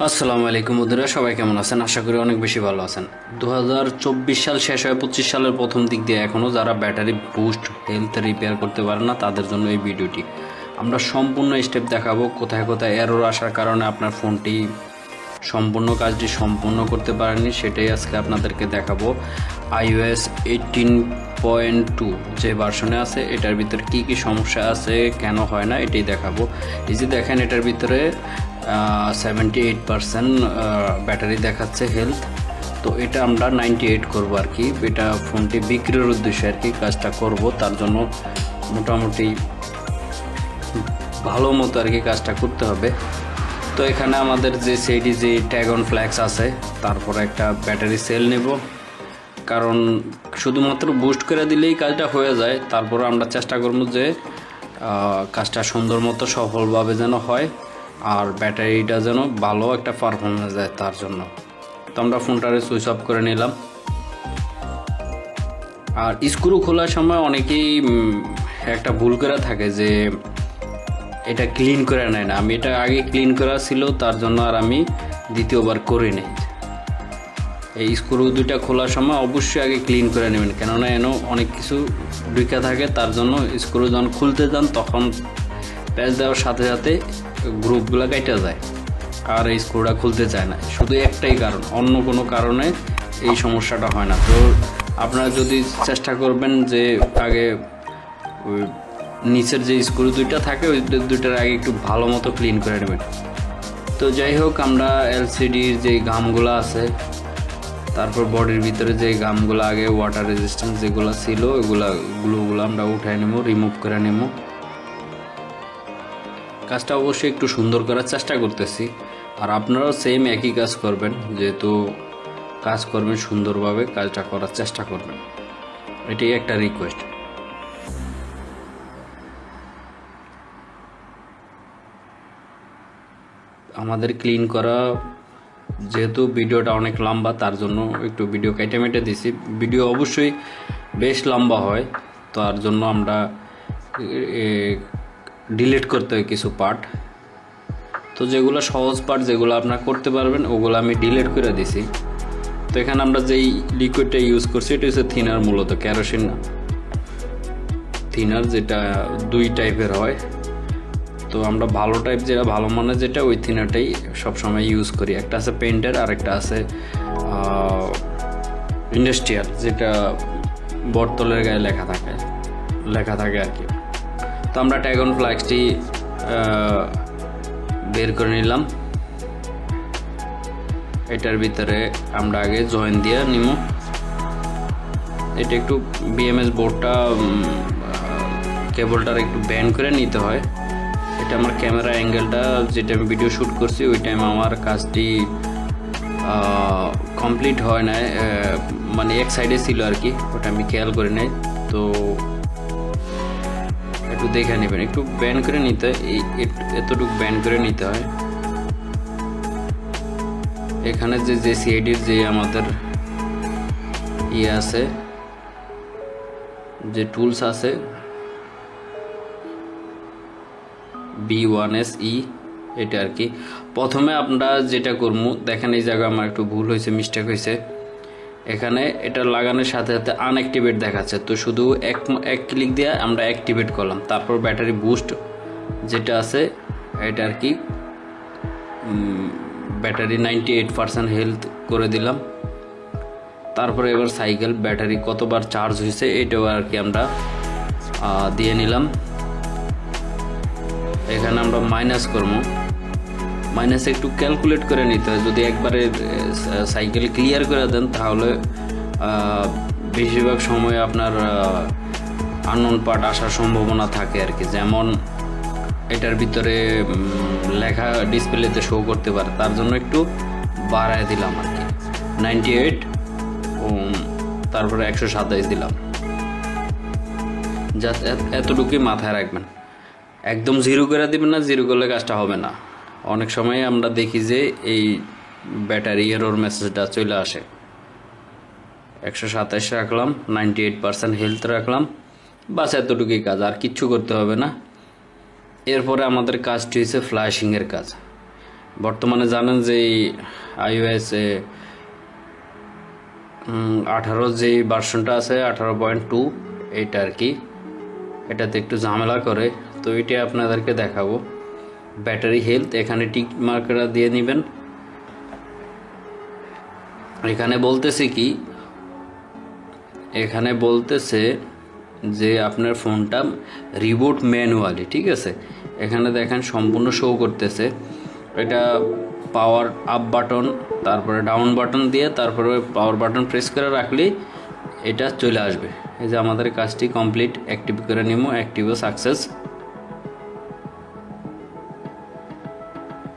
আসসালামু আলাইকুম বন্ধুরা, সবাই কেমন আছেন? আশা করি অনেক বেশি ভালো আছেন। 2024 সাল শেষ হয়ে 25 সালের প্রথম দিক দিয়ে এখনও যারা ব্যাটারি বুস্ট হেলথ রিপেয়ার করতে পারে না তাদের জন্য এই ভিডিওটি। আমরা সম্পূর্ণ স্টেপ দেখাবো কোথায় কোথায় এরর আসার কারণে আপনার ফোনটি সম্পূর্ণ কাজটি সম্পূর্ণ করতে পারেনি, সেটাই আজকে আপনাদেরকে দেখাবো। iOS 18.2 যে ভার্সনে আছে এটার ভিতরে কি কি সমস্যা আছে, কেন হয় না, এটাই দেখাবো। এই যে দেখেন, এটার ভিতরে 78% ব্যাটারি দেখাচ্ছে হেলথ। তো এটা আমরা 98 করব আর কি। এটা ফোনটি বিক্রির উদ্দেশ্যে আর কি কাজটা করব, তার জন্য মোটামুটি ভালো মতো আর কি কাজটা করতে হবে। তো এখানে আমাদের যে সেটি যে ট্যাগ অন ফ্ল্যাক্স আছে, তারপরে একটা ব্যাটারি সেল নেব, কারণ শুধুমাত্র বুস্ট করে দিলেই কাজটা হয়ে যায়। তারপরে আমরা চেষ্টা করব যে কাজটা সুন্দর মতো সফলভাবে যেন হয় আর ব্যাটারিটা যেন ভালো একটা পারফরমেন্স দেয় তার জন্য। তো আমরা ফোনটারে সুইচ অফ করে নিলাম। আর স্ক্রু খোলার সময় অনেকেই একটা ভুল করে থাকে যে এটা ক্লিন করে নেয় না। আমি এটা আগে ক্লিন করা ছিল, তার জন্য আর আমি দ্বিতীয়বার করে নেই। এই স্ক্রু দুইটা খোলার সময় অবশ্যই আগে ক্লিন করে নেবেন, কেননা এনে অনেক কিছু ঢুকে থাকে। তার জন্য স্ক্রু যখন খুলতে যান তখন প্যাচ দেওয়ার সাথে সাথে গ্রুপগুলো কেটে যায় আর এই স্ক্রুটা খুলতে চায় না। শুধু একটাই কারণ, অন্য কোনো কারণে এই সমস্যাটা হয় না। তো আপনারা যদি চেষ্টা করবেন যে আগে ওই নিচের যে স্ক্রু দুইটা থাকে ওই দুইটার আগে একটু ভালো মতো ক্লিন করে নেবেন। তো যাই হোক, আমরা এলসিডির যে গামগুলো আছে, তারপর বডির ভিতরে যে গামগুলো আগে ওয়াটার রেজিস্ট্যান্স যেগুলো ছিল ওগুলো আমরা উঠাই নেব, রিমুভ করে নেব। কাজটা অবশ্যই একটু সুন্দর করার চেষ্টা করতেছি, আর আপনারাও সেম একই কাজ করবেন। যেহেতু কাজ করবেন সুন্দরভাবে, কাজটা করার চেষ্টা করবেন, এটাই একটা রিকোয়েস্ট। আমাদের ক্লিন করা, যেহেতু ভিডিওটা অনেক লম্বা তার জন্য একটু ভিডিও কেটে মেটে দিছি। ভিডিও অবশ্যই বেশ লম্বা হয়, তার জন্য আমরা ডিলিট করতে হয় কিছু পার্ট। তো যেগুলো সহজ পার্ট, যেগুলো আপনারা করতে পারবেন, ওগুলো আমি ডিলিট করে দিছি। তো এখানে আমরা যেই লিকুইডটা ইউজ করছি এটা হচ্ছে থিনার, মূলত কেরোসিন থিনার, যেটা দুই টাইপের হয়। তো আমরা ভালো টাইপ, যেটা ভালো মানের যেটা, ওই থিনারটাই সবসময় ইউজ করি। একটা আছে পেন্টের আর একটা আছে ইন্ডাস্ট্রিয়াল, যেটা বটতলের গায়ে লেখা থাকে আর কি। তো আমরা ট্যাগ অন ফ্ল্যাক্সটি বের করে নিলাম। এটার ভিতরে আমরা আগে জয়েন দিয়ে নিব। এটা একটু বিএমএস বোর্ডটা কেবলটার একটু ব্যান্ড করে নিতে হয়। এটা আমার ক্যামেরা অ্যাঙ্গেলটা, যেটা আমি ভিডিও শ্যুট করছি ওই টাইম আমার কাজটি কমপ্লিট হয় না, মানে এক সাইডে ছিল আর কি, ওটা আমি খেয়াল করে নেই। তো একটু দেখে নেবেন, একটু ব্যান্ড করে নিতে হয়, এতটুকু ব্যান্ড করে নিতে হয়। এখানে যে সিআইডির যে আমাদের ইয়ে আছে, যে টুলস আছে B1SE, এটা আর কি। প্রথমে আমরা যেটা করবো, দেখেন এই জায়গায় আমার একটু ভুল হয়েছে, মিস্টেক হয়েছে। এখানে এটা লাগানোর সাথে সাথে আনঅ্যাক্টিভেট দেখাচ্ছে, তো শুধু এক ক্লিক দিয়ে আমরা অ্যাক্টিভেট করলাম। তারপর ব্যাটারি বুস্ট যেটা আছে এটা আর কি, ব্যাটারি 98% হেলথ করে দিলাম। তারপরে এবার সাইকেল ব্যাটারি কতবার চার্জ হয়েছে এটাও আর কি আমরা দিয়ে নিলাম। এখানে আমরা মাইনাস করবো, মাইনাস একটু ক্যালকুলেট করে নিতে হয়। যদি একবারে সাইকেল ক্লিয়ার করে দেন তাহলে বেশিরভাগ সময় আপনার আননোন পার্ট আসার সম্ভাবনা থাকে আর কি। যেমন এটার ভিতরে লেখা ডিসপ্লেতে শো করতে পারে, তার জন্য একটু বাড়ায় দিলাম আর কি, 98 তারপরে 127 দিলাম। জাস্ট এতটুকুই মাথায় রাখবেন, একদম জিরো করে দিবেন না, জিরো করলে কাজটা হবে না। অনেক সময় আমরা দেখি যে এই ব্যাটারি এরর মেসেজটা চলে আসে। 127 রাখলাম, 98% হেলথ রাখলাম, বাস এতটুকুই কাজ, আর কিচ্ছু করতে হবে না। এরপরে আমাদের কাজটি হচ্ছে ফ্ল্যাশিংয়ের কাজ। বর্তমানে জানেন যে iOS 18 যে ভার্সনটা আছে 18.2 এইটা আর কি, এটাতে একটু ঝামেলা করে। তো এটা আপনাদেরকে দেখাবো। ব্যাটারি হেলথ এখানে টিক মার্কটা দিয়ে নেবেন। এখানে বলতেছে যে আপনার ফোনটা রিবুট ম্যানুয়ালি, ঠিক আছে। এখানে দেখেন সম্পূর্ণ শো করতেছে। এটা পাওয়ার আপ বাটন, তারপরে ডাউন বাটন দিয়ে তারপরে পাওয়ার বাটন প্রেস করে রাখলেই এটা চলে আসবে। এই যে আমাদের কাজটি কমপ্লিট, অ্যাক্টিভ করে নিব, অ্যাক্টিভও সাকসেস।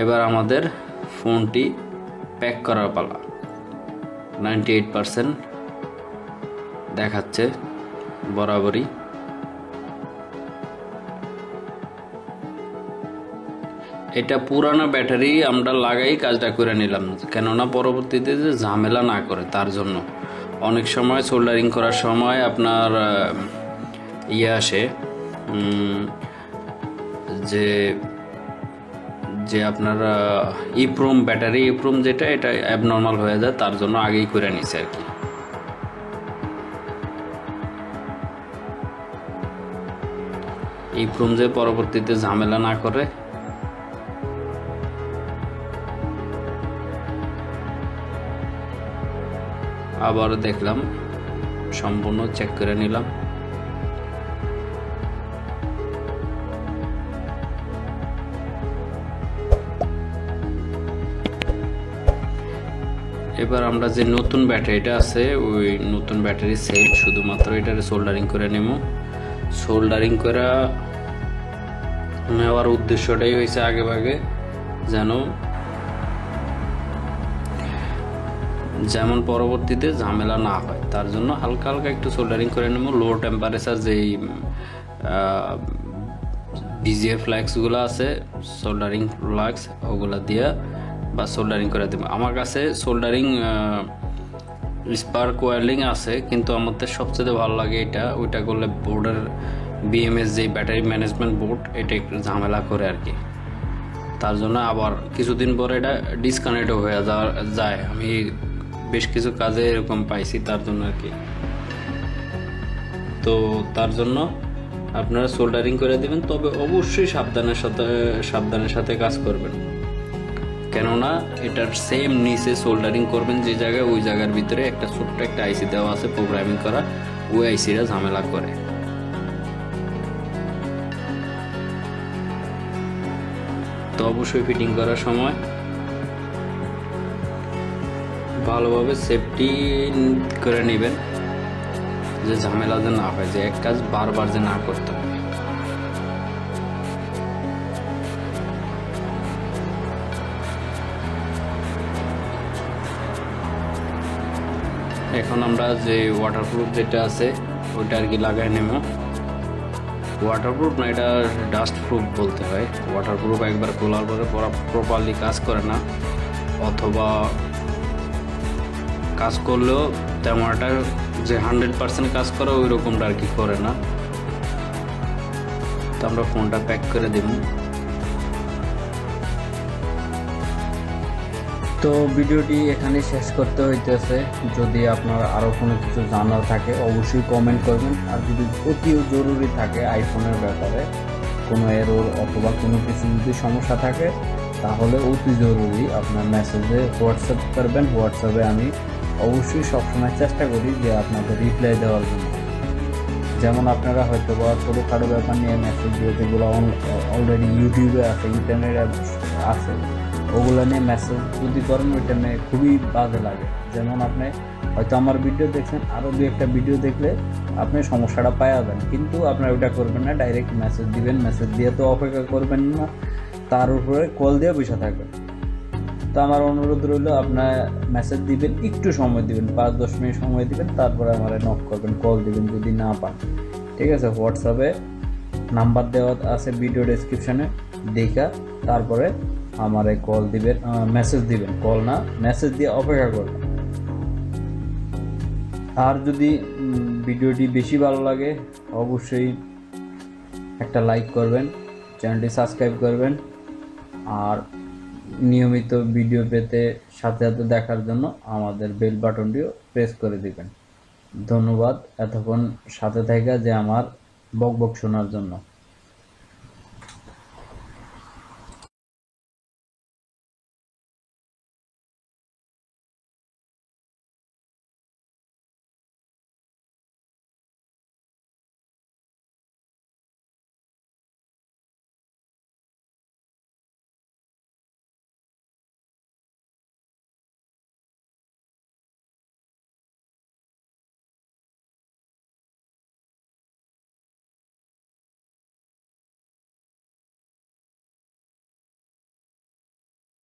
এবার আমাদের ফোনটি প্যাক করার পালা। 98% দেখাচ্ছে বরাবরই। এটা পুরানো ব্যাটারি আমরা লাগাই কাজটা করে নিলাম, কেননা পরবর্তীতে যে ঝামেলা না করে তার জন্য। অনেক সময় সোল্ডারিং করার সময় আপনার আসে যে আপনার ইপ্রোম ব্যাটারি, ইপ্রোম যেটা, এটা অ্যাবনর্মাল হয়ে যায়, তার জন্য আগেই করে নিছে আর কি। ইপ্রোম যে পরবর্তীতে ঝামেলা না করে। আবার দেখলাম, সম্পূর্ণ চেক করে নিলাম। এবার আমরা যে নতুন ব্যাটারিটা আছে ওই নতুন ব্যাটারি সেল শুধুমাত্র এটার সোল্ডারিং করে নেব। সোল্ডারিং করা নেওয়ার উদ্দেশ্যটাই হয়েছে আগেভাগে যেমন পরবর্তীতে ঝামেলা না হয়, তার জন্য হালকা হালকা একটু সোল্ডারিং করে নেব। লো টেম্পারেচার যেই বিজিএ ফ্ল্যাক্সগুলো আছে, সোল্ডারিং ফ্ল্যাক্স, ওগুলো দিয়ে বা সোল্ডারিং করে দেবো। আমার কাছে সোল্ডারিং স্পার্ক ওয়েল্ডিং আছে, কিন্তু আমাদের সবচেয়ে ভালো লাগে ওইটা করলে বোর্ডের বিএমএস যে ব্যাটারি ম্যানেজমেন্ট বোর্ড, এটা একটু ঝামেলা করে আর কি। তার জন্য আবার কিছুদিন পরে এটা ডিসকানেক্টও হয়ে যায়। আমি বেশ কিছু কাজে এরকম পাইছি, তার জন্য আর কি। তো তার জন্য আপনারা সোল্ডারিং করে দেবেন, তবে অবশ্যই সাবধানের সাথে কাজ করবেন, কেননা এটার সেম নিচে সোল্ডারিং করবেন যে জায়গায়, ওই জায়গার ভিতরে একটা ছোট্ট একটা আইসি দেওয়া আছে প্রোগ্রামিং করা, ওই আইসিটা ঝামেলা করে। তো অবশ্যই ফিটিং করার সময় ভালোভাবে সেফটি করে নেবেন, যে ঝামেলা যে না হয়, যে এক কাজ বারবার যে না করতে হবে। এখন আমরা যে ওয়াটারপ্রুফ যেটা আছে ওইটা আর কি লাগাই নেব। ওয়াটারপ্রুফ না, এটা ডাস্ট প্রুফ বলতে হয়। ওয়াটারপ্রুফ একবার খোলার পরে প্রপারলি কাজ করে না, অথবা কাজ করলেও তেমন একটা যে 100% কাজ করে ওই রকমটা আর কি করে না। তো আমরা ফোনটা প্যাক করে দেব। তো ভিডিওটি এখানে শেষ করতে হইতেছে। যদি আপনার আরও কোনো কিছু জানার থাকে অবশ্যই কমেন্ট করবেন। আর যদি অতিও জরুরি থাকে আইফোনের ব্যাপারে কোনো এরর অথবা কোনো কিছু যদি সমস্যা থাকে, তাহলে অতি জরুরি আপনার মেসেজে হোয়াটসঅ্যাপ করবেন। হোয়াটসঅ্যাপে আমি অবশ্যই সবসময় চেষ্টা করি যে আপনাদের রিপ্লাই দেওয়ার জন্য। যেমন আপনারা হয়তো বা ছোটোখাটো ব্যাপার নিয়ে মেসেজ দিয়ে, যেগুলো অলরেডি ইউটিউবে আছে, ইন্টারনেট আছে, ওগুলো নিয়ে মেসেজ যদি করেন, ওইটা নিয়ে খুবই বাজে লাগে। যেমন আপনি হয়তো আমার ভিডিও দেখছেন, আরও দু একটা ভিডিও দেখলে আপনি সমস্যাটা পাওয়া যান, কিন্তু আপনার ওইটা করবেন না, ডাইরেক্ট মেসেজ দিবেন। মেসেজ দিয়ে তো অপেক্ষা করবেন না, তার উপরে কল দিয়ে বসে থাকবেন। তো আমার অনুরোধ রইল, আপনার মেসেজ দিবেন, একটু সময় দিবেন, 5-10 মিনিট সময় দিবেন, তারপরে আমার নক করবেন, কল দিবেন যদি না পান। ঠিক আছে? হোয়াটসঅ্যাপে নাম্বার দেওয়া আছে ভিডিও ডেসক্রিপশনে, দেখা তারপরে আমারে কল দিবেন, মেসেজ দিবেন, কল না মেসেজ দিয়ে অপেক্ষা করবেন। আর যদি ভিডিওটি বেশি ভালো লাগে অবশ্যই একটা লাইক করবেন, চ্যানেলটি সাবস্ক্রাইব করবেন। আর নিয়মিত ভিডিও পেতে সাথে সাথে দেখার জন্য আমাদের বেল বাটনটিও প্রেস করে দিবেন। ধন্যবাদ এতক্ষণ সাথে থেকে যে আমার বকবক শোনার জন্য।